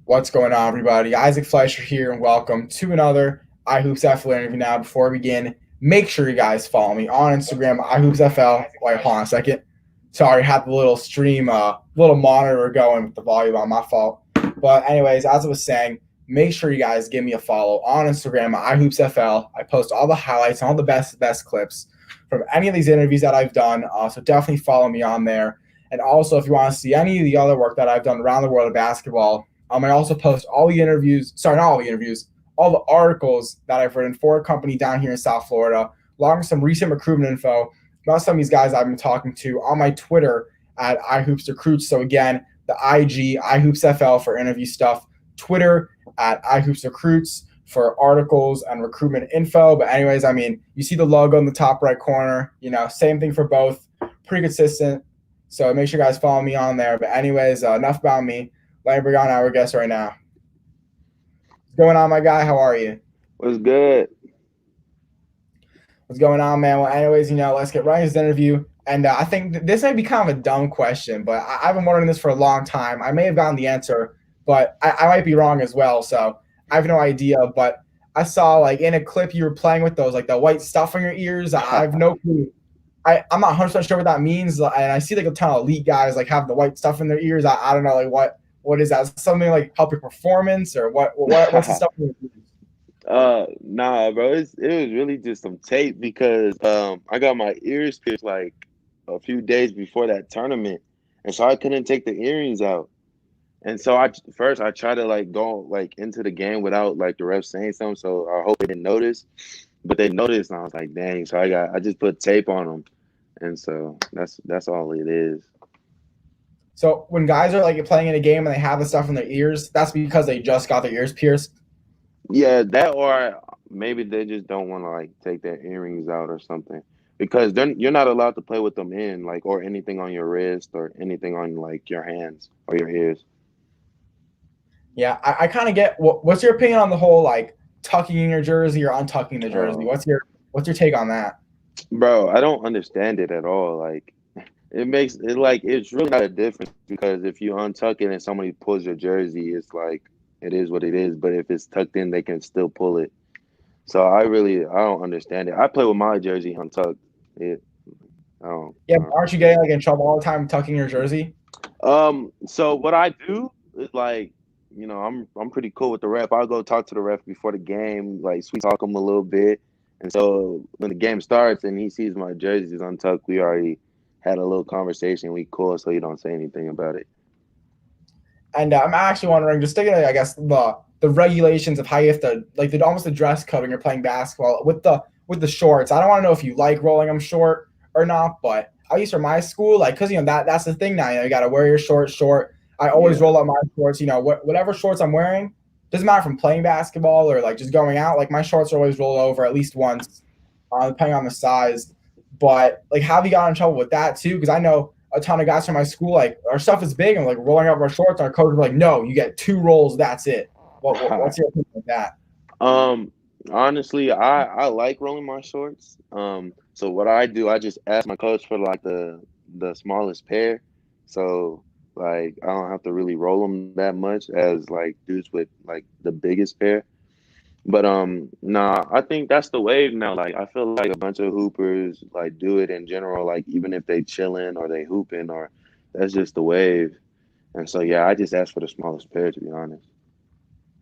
What's going on, everybody? Isaac Fleischer here, and welcome to another iHoopsFL interview. Now, before we begin, make sure you guys follow me on Instagram, iHoopsFL. Wait, hold on a second. Sorry, had the little stream, little monitor going with the volume on my fault. But anyways, as I was saying, make sure you guys give me a follow on Instagram, iHoopsFL. I post all the highlights and all the best clips from any of these interviews that I've done. So definitely follow me on there. And also, if you want to see any of the other work that I've done around the world of basketball, I also post all the interviews, sorry, not all the interviews, all the articles that I've written for a company down here in South Florida, along with some recent recruitment info about some of these guys I've been talking to on my Twitter at iHoopsRecruits. So again, the IG, iHoopsFL for interview stuff, Twitter at iHoopsRecruits for articles and recruitment info. But anyways, you see the logo in the top right corner, same thing for both, pretty consistent. So make sure you guys follow me on there. But anyways, enough about me. Let me bring on our guest right now. What's going on, my guy? How are you? What's good? What's going on, man? Well, anyways, let's get right into this interview. And I think this may be kind of a dumb question, but I've been wondering this for a long time. I may have gotten the answer, but I might be wrong as well. So I have no idea. But I saw, like, in a clip you were playing with those, like, the white stuff on your ears. I have no clue. I'm not 100% sure what that means. And I see, like, a ton of elite guys, like, have the white stuff in their ears. I don't know, like, what is that? Something like help your performance, or what's the stuff? Nah, bro. It was really just some tape because I got my ears pierced like a few days before that tournament, and so I couldn't take the earrings out. And so I tried to like go like into the game without like the ref saying something, so I hope they didn't notice. But they noticed, and I was like, dang. So I just put tape on them, and so that's all it is. So when guys are like playing in a game and they have the stuff in their ears, that's because they just got their ears pierced. Yeah, that or maybe they just don't want to like take their earrings out or something because then you're not allowed to play with them in like or anything on your wrist or anything on like your hands or your ears. Yeah, I kind of get what's your opinion on the whole like tucking in your jersey or untucking the jersey? Oh, What's your take on that? bro, I don't understand it at all. Like it makes it like it's really not a difference because if you untuck it and somebody pulls your jersey, it's like it is what it is. But if it's tucked in, they can still pull it. So I don't understand it. I play with my jersey untucked. It Yeah, I but don't aren't you getting understand like in trouble all the time tucking your jersey? it. So what I do is like, I'm pretty cool with the ref. I'll go talk to the ref before the game, like sweet talk him a little bit. And so when the game starts and he sees my jerseys untucked, we already had a little conversation. We cool, so he don't say anything about it. And I'm actually wondering, just thinking, I guess the regulations of how you have to like almost the dress code when you're playing basketball with the shorts. I don't want to know if you like rolling them short or not, but at least for my school, like because that's the thing now. You got to wear your shorts short. I always Yeah. roll up my shorts. Whatever shorts I'm wearing doesn't matter if I'm playing basketball or like just going out. Like my shorts are always rolled over at least once, depending on the size. But like, have you gotten in trouble with that too? Because I know a ton of guys from my school, like our stuff is big and like rolling up our shorts. Our coach was like, "No, you get 2 rolls. That's it." What's your opinion of that? Um, honestly, I like rolling my shorts. So what I do, I just ask my coach for like the smallest pair. So like I don't have to really roll them that much as like dudes with like the biggest pair. But nah, I think that's the wave now. Like I feel like a bunch of hoopers like do it in general, like even if they chilling or they hooping or that's just the wave. And so yeah, I just ask for the smallest pair to be honest.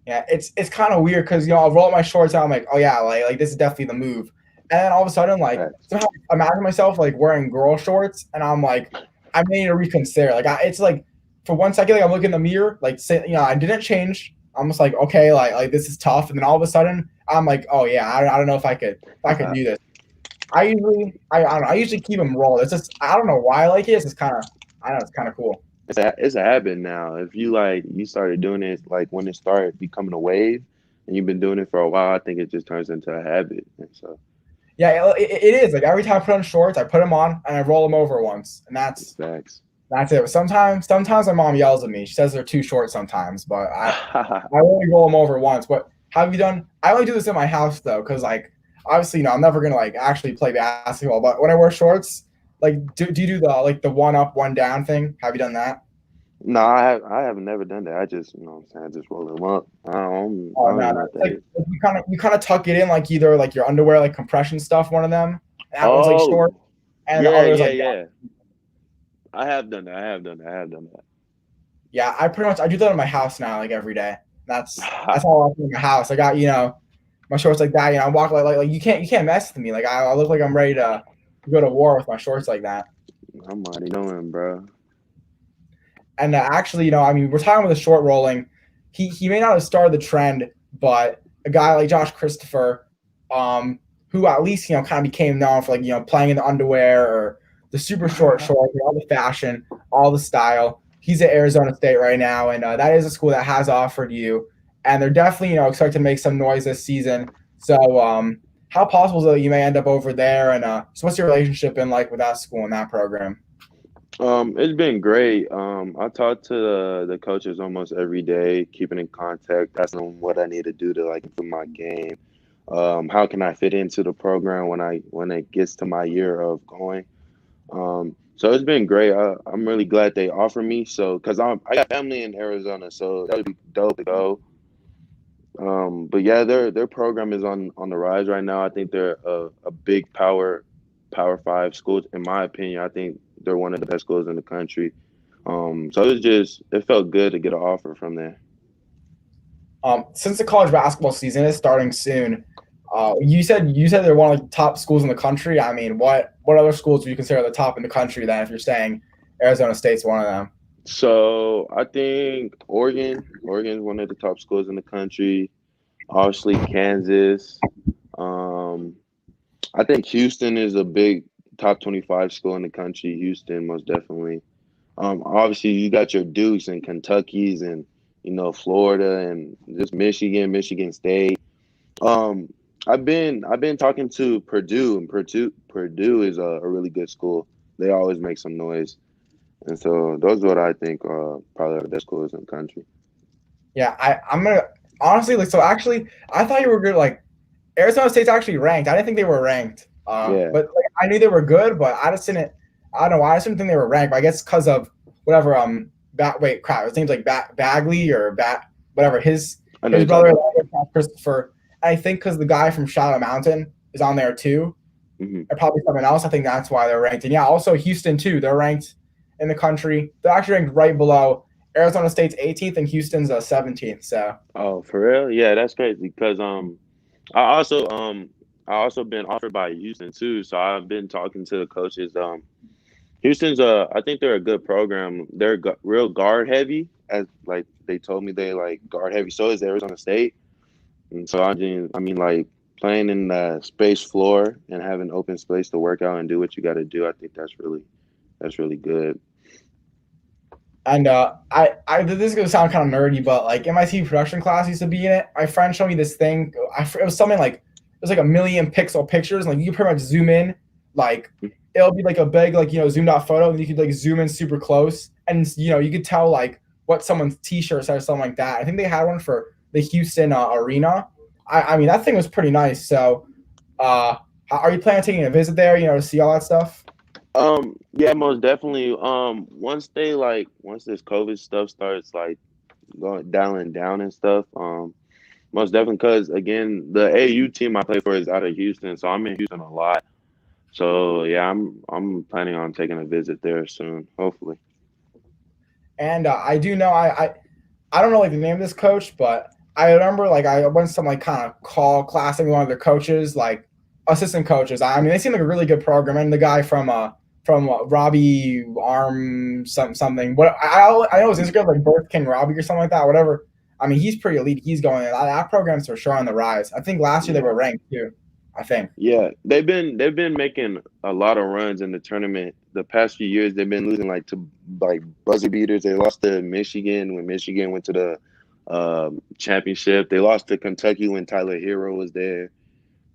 Yeah, it's kind of weird because I'll roll up my shorts out. I'm like, oh yeah, like this is definitely the move. And then all of a sudden, like Facts. somehow I imagine myself like wearing girl shorts, and I'm like, I may need to reconsider. Like it's like for 1 second, like I'm looking in the mirror, like say I didn't change. I'm just like, okay, like this is tough. And then all of a sudden, I'm like, oh yeah, I don't know if I could do this. I don't know. I usually keep them rolled. It's just I don't know why I like it. It's just kind of I don't know. It's kind of cool. It's a habit now. If you like you started doing it like when it started becoming a wave and you've been doing it for a while, I think it just turns into a habit. And so Yeah, it is. Like every time I put on shorts, I put them on and I roll them over once, and facts. that's it. Sometimes my mom yells at me. She says they're too short sometimes, but I only roll them over once. But have you done? I only do this in my house though, because like obviously, I'm never gonna like actually play basketball. But when I wear shorts, like do you do the like the one up, one down thing? Have you done that? No, I have never done that. I just, you know what I'm saying, I just roll them up. Oh I don't no, even no. know what It's that like is. you kind of tuck it in like either like your underwear, like compression stuff, one of them. And that one's like short, Oh, and the yeah, other's yeah, like yeah. I have done that. I have done yeah. I do that in my house now, like every day. That's that. all I do in my house. I got my shorts like that. I walk like you can't mess with me. Like I look like I'm ready to go to war with my shorts like that. I'm already knowing, bro. And actually, we're talking about the short rolling. He may not have started the trend, but a guy like Josh Christopher, who at least kind of became known for like playing in the underwear or the super short shorts, all the fashion, all the style. He's at Arizona State right now, and that is a school that has offered you, and they're definitely expect to make some noise this season. So, how possible is it that you may end up over there? And so, what's your relationship been like with that school and that program? It's been great. I talk to the coaches almost every day, keeping in contact, asking them what I need to do to like improve my game. How can I fit into the program when it gets to my year of going? So it's been great. I'm really glad they offered me. So, cause I got family in Arizona, so that would be dope to go. But yeah, their program is on the rise right now. I think they're a big power five schools. In my opinion, I think they're one of the best schools in the country. So it felt good to get an offer from there. Since the college basketball season is starting soon, you said they're one of the top schools in the country. What other schools do you consider the top in the country then? If you're saying Arizona State's one of them, So I think Oregon's one of the top schools in the country. Obviously, Kansas. Um, I think Houston is a big top 25 school in the country. Houston, most definitely. Obviously, you got your Dukes and Kentuckies and Florida and just Michigan State. Um, I've been talking to Purdue, and Purdue is a really good school. They always make some noise, and so those are what I think are probably the best schools in the country. yeah, I'm gonna honestly like. So actually, I thought you were good. Like Arizona State's actually ranked. I didn't think they were ranked. Yeah, But like, I knew they were good, but I just didn't. I don't know why. I just didn't think they were ranked. But I guess because of whatever. Wait, crap. His name's like Bagley or whatever. I know His you're talking brother about. Christopher. I think because the guy from Shadow Mountain is on there too, Hmm. or probably someone else. I think that's why they're ranked. And yeah, also Houston too. They're ranked in the country. They're actually ranked right below Arizona State's 18th and Houston's 17th. So Oh, for real? Yeah, that's crazy because I also I also been offered by Houston too, so I've been talking to the coaches. Houston's I think they're a good program. They're real guard heavy, as like they told me they like guard heavy. So is Arizona State, and so I mean like playing in the space floor and having open space to work out and do what you got to do. I think that's really good. and this is gonna sound kind of nerdy, but like MIT production class used to be in it. My friend showed me this thing. It was something like it was like a million pixel pictures. And, like you could pretty much zoom in, like it'll be like a big like zoomed out photo, and you could like zoom in super close, and you could tell like what someone's T-shirt said or something like that. I think they had one for the Houston arena. I mean that thing was pretty nice. So, are you planning on taking a visit there? To see all that stuff? Yeah, most definitely. Once this COVID stuff starts like going dialing down and stuff. Most definitely, because again, the AU team I play for is out of Houston, so I'm in Houston a lot. So yeah, I'm planning on taking a visit there soon, hopefully. And I do know I don't know like the name of this coach, but I remember like I went to some like kind of call class and one of their coaches, like assistant coaches. I mean, they seem like a really good program. And the guy from Robbie Arm something. What I know his Instagram like Birth King Robbie or something like that. Whatever. I mean, he's pretty elite. He's going. That program's for sure on the rise. I think last year they Yeah. were ranked too. I think. Yeah, they've been making a lot of runs in the tournament. The past few years, they've been losing like to like buzzer beaters. They lost to Michigan when Michigan went to the championship. They lost to Kentucky when Tyler Hero was there.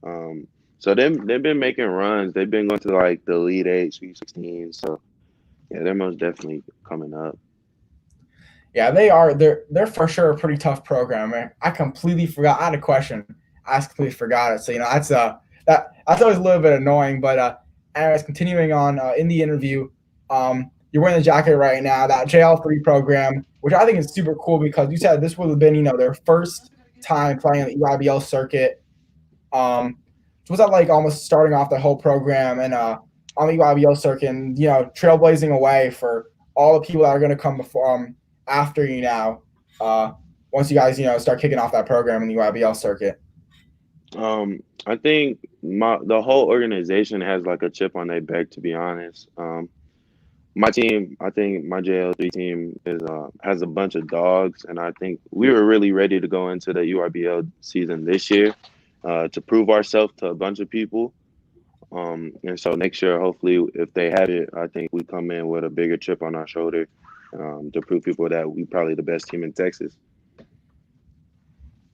Um, so they've been making runs. They've been going to like the Elite Eight, Sweet 16. So yeah, they're most definitely coming up. Yeah, they are. They're for sure a pretty tough program. I completely forgot. I had a question. I just completely forgot it. So that's always a little bit annoying. But anyways, continuing on in the interview, you're wearing the jacket right now, that JL3 program, which I think is super cool because you said this would have been, their first time playing on the EYBL circuit. So was that like almost starting off the whole program and on the EYBL circuit and, trailblazing away for all the people that are going to come before after you now, once you guys, start kicking off that program in the EYBL circuit? I think the whole organization has like a chip on their back, to be honest. My team, I think my JL3 team has a bunch of dogs, and I think we were really ready to go into the URBL season this year to prove ourselves to a bunch of people. And so next year, hopefully, if they have it, I think we come in with a bigger chip on our shoulder to prove people that we probably the best team in Texas.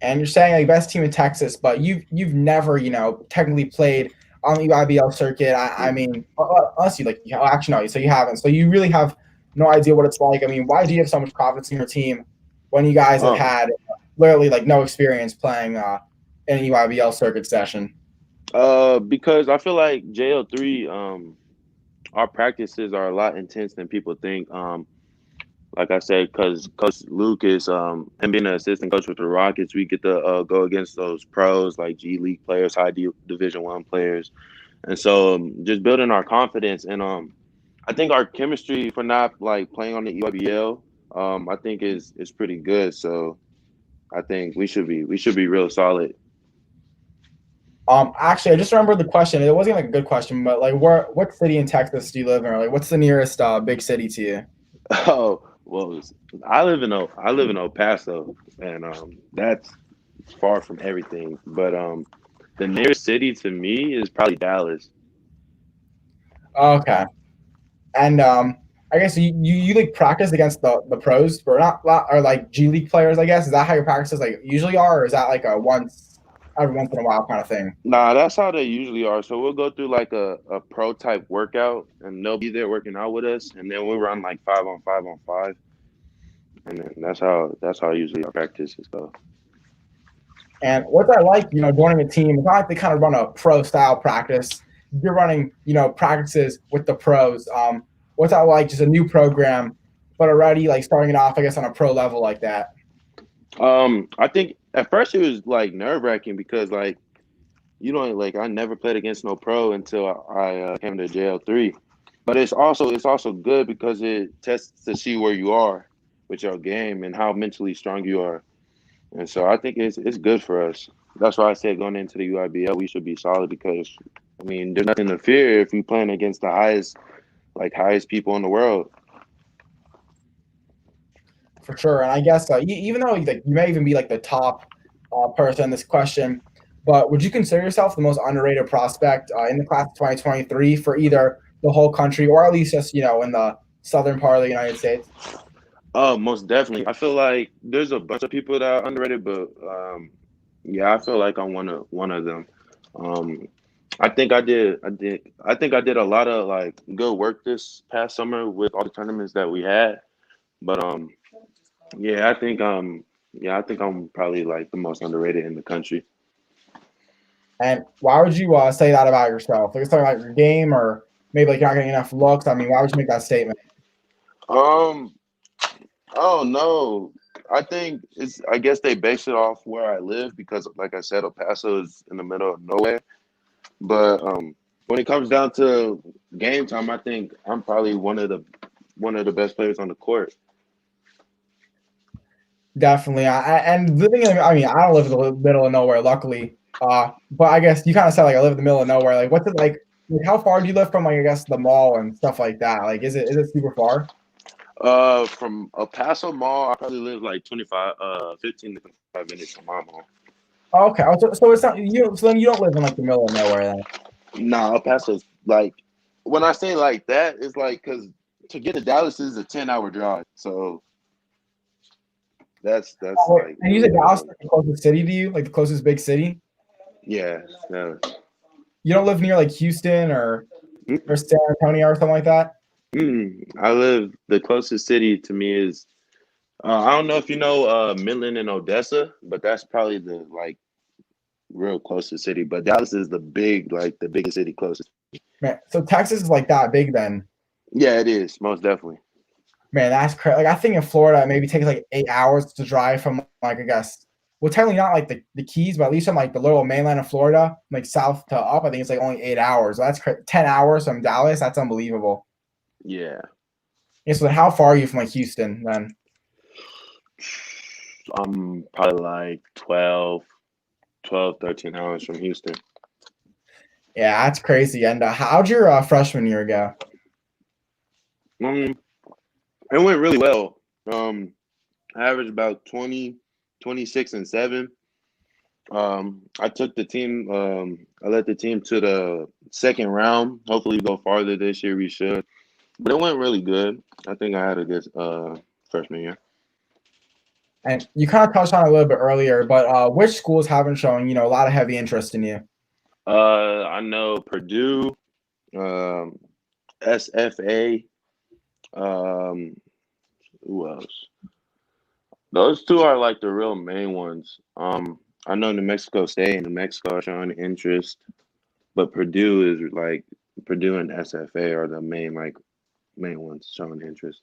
And you're saying like best team in Texas, but you've never, technically played on the EYBL circuit. I mean, unless you actually no, so you haven't. So you really have no idea what it's like. I mean, why do you have so much confidence in your team when you guys have had literally like no experience playing in an EYBL circuit session? Because I feel like JL3, our practices are a lot intense than people think. Like I said, because Coach Lucas, him being an assistant coach with the Rockets, we get to go against those pros like G League players, Division I players, and so just building our confidence. And I think our chemistry for not like playing on the EYBL, I think is pretty good. So I think we should be real solid. Actually, I just remembered the question. It wasn't like a good question, but like, what city in Texas do you live in? Or like, what's the nearest big city to you? Oh, well, I live in El Paso, and that's far from everything. But the nearest city to me is probably Dallas. Okay, and I guess you like practice against the pros, or not, or like G League players. I guess is that how your practices like usually are, or is that like a every once in a while kind of thing? Nah, that's how they usually are. So we'll go through like a pro type workout, and they'll be there working out with us, and then we'll run like 5-on-5-on-5, and then that's how usually our practices go. And what's that like, joining a team? It's not like they kind of run a pro style practice. You're running, practices with the pros. What's that like? Just a new program, but already like starting it off, I guess, on a pro level like that. I think at first it was like nerve wracking because like like I never played against no pro until I came to JL3, but it's also good because it tests to see where you are with your game and how mentally strong you are, and so I think it's good for us. That's why I said going into the UIBL we should be solid because I mean there's nothing to fear if you're playing against the highest people in the world. For sure, and I guess even though like, you may even be like the top person in this question, but would you consider yourself the most underrated prospect in the class of 2023 for either the whole country or at least just in the southern part of the United States? Oh, most definitely. I feel like there's a bunch of people that are underrated, but yeah, I feel like I'm one of them. I think I did a lot of like good work this past summer with all the tournaments that we had. But yeah, I think I'm probably like the most underrated in the country. And why would you say that about yourself? Like, it's talking about your game, or maybe like you're not getting enough looks. I mean, why would you make that statement? Oh no. I guess they base it off where I live because like I said, El Paso is in the middle of nowhere. But when it comes down to game time, I think I'm probably one of the best players on the court. Definitely. And living in, I mean, I don't live in the middle of nowhere, luckily. But I guess you kind of said like I live in the middle of nowhere. Like, what's it like? How far do you live from like I guess the mall and stuff like that? Like, is it super far? From El Paso Mall, I probably live like 15 to 25 minutes from my mall. Oh, okay. So it's not you. So then you don't live in like the middle of nowhere then. Nah, El Paso's like when I say like that, it's like because to get to Dallas is a 10-hour drive. So that's like. And you said Dallas is the closest city to you, like the closest big city. Yeah. You don't live near like Houston or San Antonio or something like that. The closest city to me is I don't know if you know Midland and Odessa, but that's probably the like real closest city. But Dallas is the biggest city closest. Man, so Texas is like that big then. Yeah, it is most definitely. Man, that's crazy. Like I think in Florida, it maybe takes like 8 hours to drive from like I guess. Well, technically not like the Keys, but at least from like the little mainland of Florida, like south to up, I think it's like only 8 hours. So that's 10 hours from Dallas. That's unbelievable. Yeah. Yeah. So then how far are you from like Houston then? I'm probably like 13 hours from Houston. Yeah, that's crazy. And how'd your freshman year go? Um, it went really well. I averaged about 20, 26 and 7. I took the team. I led the team to the second round. Hopefully, we go farther this year. We should, but it went really good. I think I had a good freshman year. And you kind of touched on it a little bit earlier, but which schools haven't shown a lot of heavy interest in you? I know Purdue, um, SFA. Um, who else? Those two are like the real main ones. I know New Mexico State and New Mexico are showing interest, but Purdue is like Purdue and SFA are the main ones showing interest.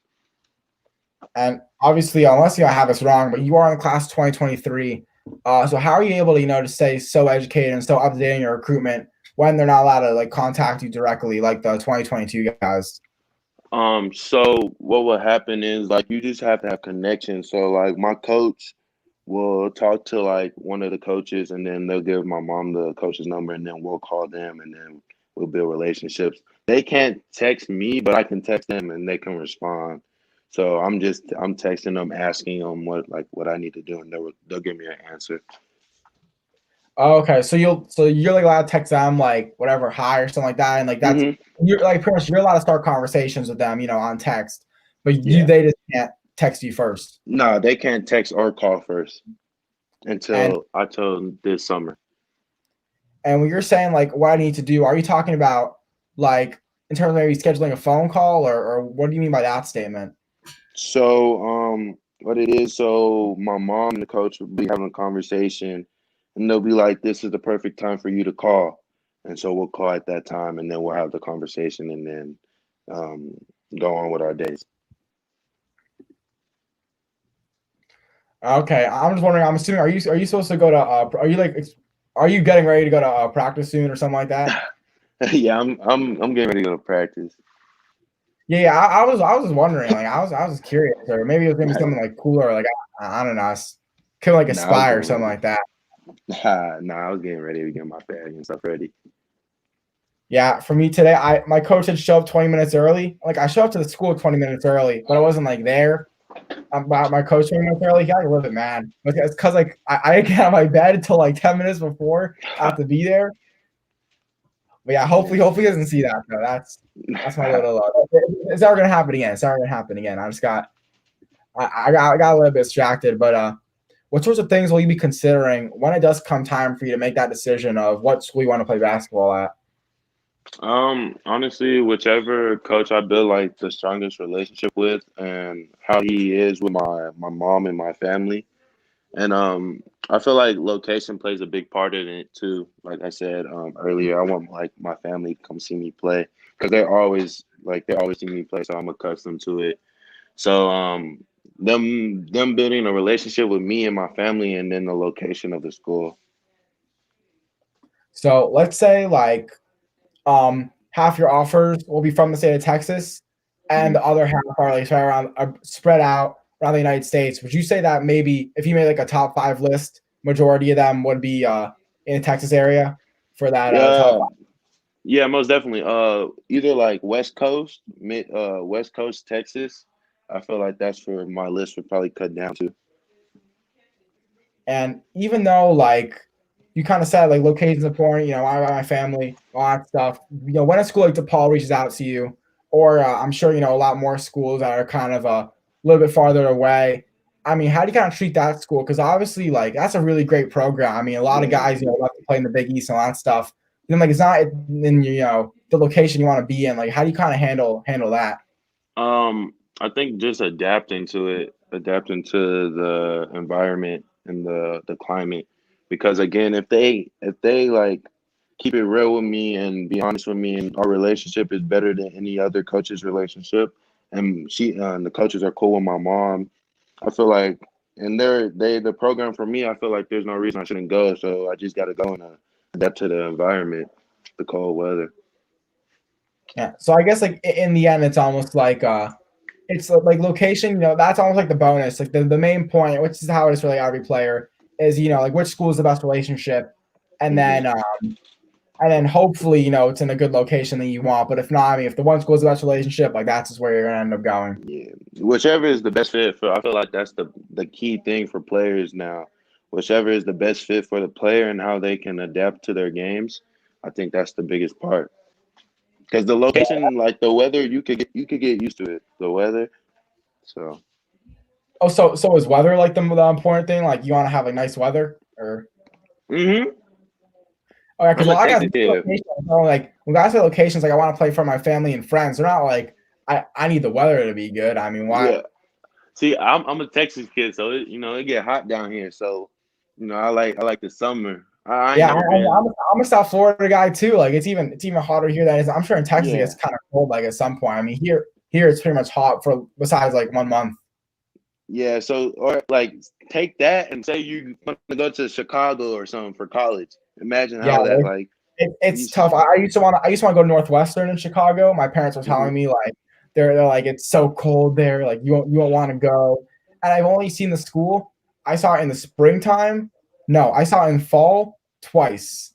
And obviously, unless I have this wrong, but you are in the class 2023. So how are you able to to stay so educated and so up to date in your recruitment when they're not allowed to like contact you directly like the 2022 guys? So what will happen is like you just have to have connections. So like my coach will talk to like one of the coaches and then they'll give my mom the coach's number and then we'll call them and then we'll build relationships. They can't text me, but I can text them and they can respond. So I'm texting them, asking them what I need to do, and they'll give me an answer. Oh, okay, so you're like allowed to text them like whatever hi or something like that, and like that's Hmm. you're like pretty much you're allowed to start conversations with them, on text, but Yeah. they just can't text you first. No, they can't text or call first And until I told them this summer. and when you're saying like what I need to do, are you talking about like in terms of maybe scheduling a phone call or what do you mean by that statement? So, what it is, so my mom and the coach will be having a conversation, and they'll be like, "This is the perfect time for you to call," and so we'll call at that time, and then we'll have the conversation, and then um, go on with our days. Okay, I'm just wondering. I'm assuming are you supposed to go to? Are you like are you getting ready to go to practice soon or something like that? Yeah, I'm getting ready to go to practice. Yeah, yeah. I was just wondering. Like I was just curious, or maybe it was gonna be something like cooler, like I don't know, kind of like Nah, I was Aspire or getting something ready. like that. Nah, I was getting ready to get my bag and stuff ready. Yeah, for me today, I my coach had show up 20 minutes early. Like I show up to the school 20 minutes early, but I wasn't like there. About my coach 20 minutes early, he got a little bit mad. Like it's because like I didn't get out of my bed until like 10 minutes before I have to be there. But yeah, hopefully he doesn't see that though. That's my little. It's never gonna happen again. It's never gonna happen again. I got a little bit distracted, but what sorts of things will you be considering when it does come time for you to make that decision of what school you want to play basketball at? Honestly, whichever coach I build like the strongest relationship with, and how he is with my mom and my family. And I feel like location plays a big part in it too. Like I said earlier, I want like my family to come see me play because they always see me play, so I'm accustomed to it. So them building a relationship with me and my family, and then the location of the school. So let's say like half your offers will be from the state of Texas, and Mhm. the other half are like spread out around the United States. Would you say that maybe if you made like a top five list, majority of them would be in the Texas area for that top Yeah, five? yeah, most definitely. Either like West Coast Texas. I feel like that's where my list would probably cut down to. And even though like you kind of said like location's important, I got my family, all that stuff. When a school like DePaul reaches out to you, or I'm sure a lot more schools that are kind of a little bit farther away. I mean, how do you kind of treat that school? Because obviously, like that's a really great program. I mean, a lot of Yeah. guys, love to play in the Big East and all that stuff. And then like it's not in the location you want to be in. Like, how do you kind of handle that? I think just adapting to the environment and the climate, because again, if they like keep it real with me and be honest with me, and our relationship is better than any other coach's relationship. And the coaches are cool with my mom. I feel like, and the program for me, I feel like there's no reason I shouldn't go. So I just got to go and adapt to the environment, the cold weather. Yeah. So I guess like in the end, it's almost like it's like location. You know, that's almost like the bonus. Like the main point, which is how it is for like every player, is like which school is the best relationship, and then hopefully it's in a good location that you want. But if not, I mean, if the one school is the best relationship, like that's just where you're gonna end up going. Yeah, whichever is the best fit for. I feel like that's the key thing for players now. Whichever is the best fit for the player and how they can adapt to their games. I think that's the biggest part. Because the location, like the weather, you could get used to it. The weather, so. Oh, so is weather like the important thing? Like you want to have like nice weather, or? Mm-hmm. Oh yeah, because a lot of guys Yeah. like when guys say locations, like I want to play for my family and friends. They're not like I need the weather to be good. I mean, why? Yeah. See, I'm a Texas kid, so it get hot down here. So, I like the summer. I ain't Yeah, never been. I'm a South Florida guy too. Like it's even hotter here than it is. I'm sure in Texas it Yeah. gets kind of cold like at some point. I mean here it's pretty much hot for besides like 1 month. Yeah, so or like take that and say you want to go to Chicago or something for college. Imagine Yeah, how that like it's tough. I used to want to go to Northwestern in Chicago. My parents were telling me like they're like it's so cold there. Like you won't want to go. And I've only seen the school. I saw it in the springtime. No, I saw it in fall twice.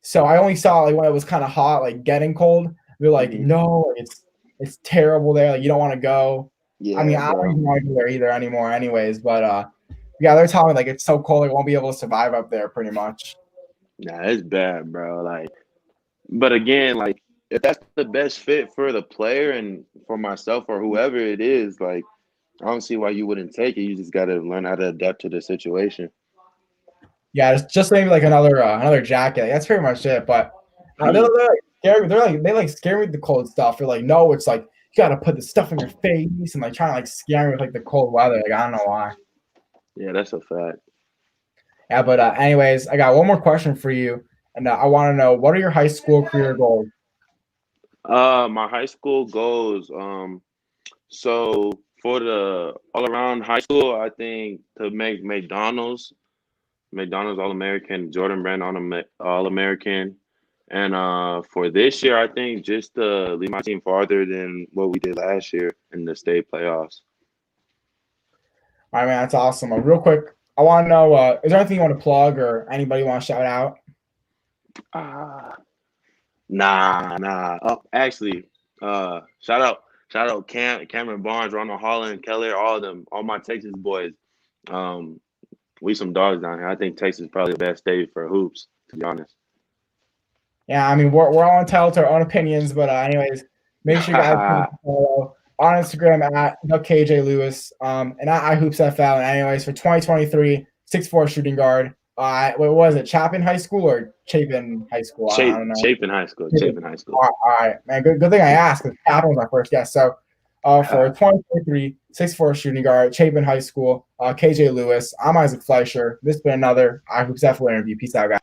So I only saw like when it was kind of hot, like getting cold. They're like, no, it's terrible there. Like you don't want to go. Yeah, I mean, I don't even want to go there either anymore, anyways. But yeah, they're telling me like it's so cold, they won't be able to survive up there, pretty much. Nah, it's bad, bro. Like, but again, like if that's the best fit for the player and for myself or whoever it is, like I don't see why you wouldn't take it. You just got to learn how to adapt to the situation. Yeah, it's just maybe like another jacket. That's pretty much it. But they're like scary. They like scare me with the cold stuff. They're like, no, it's like you got to put the stuff in your face and like trying to like scare me with like the cold weather. Like I don't know why. Yeah, that's a fact. Yeah, but anyways, I got one more question for you, and I want to know what are your high school career goals? My high school goals. So for the all around high school, I think to make McDonald's All American, Jordan Brand All American, and for this year, I think just to lead my team farther than what we did last year in the state playoffs. All right, man, that's awesome. Real quick, I want to know: is there anything you want to plug or anybody you want to shout out? Nah. Oh, actually, shout out Cameron Barnes, Ronald Holland, Keller, all of them, all my Texas boys. We some dogs down here. I think Texas is probably the best state for hoops, to be honest. Yeah, I mean we're all entitled to our own opinions, but anyways, make sure you guys follow on Instagram at KJ Lewis, and at iHoopsFL. And anyways, for 2023, 6'4" shooting guard. What was it? Chapin High School or Chapin High School? I don't know. Chapin High School. Chapin High School. All right, man. Good thing I asked because Chapin was my first guess. So for 2023, 6'4" shooting guard, Chapin High School, KJ Lewis. I'm Isaac Fleischer. This has been another iHoopsFL interview. Peace out, guys.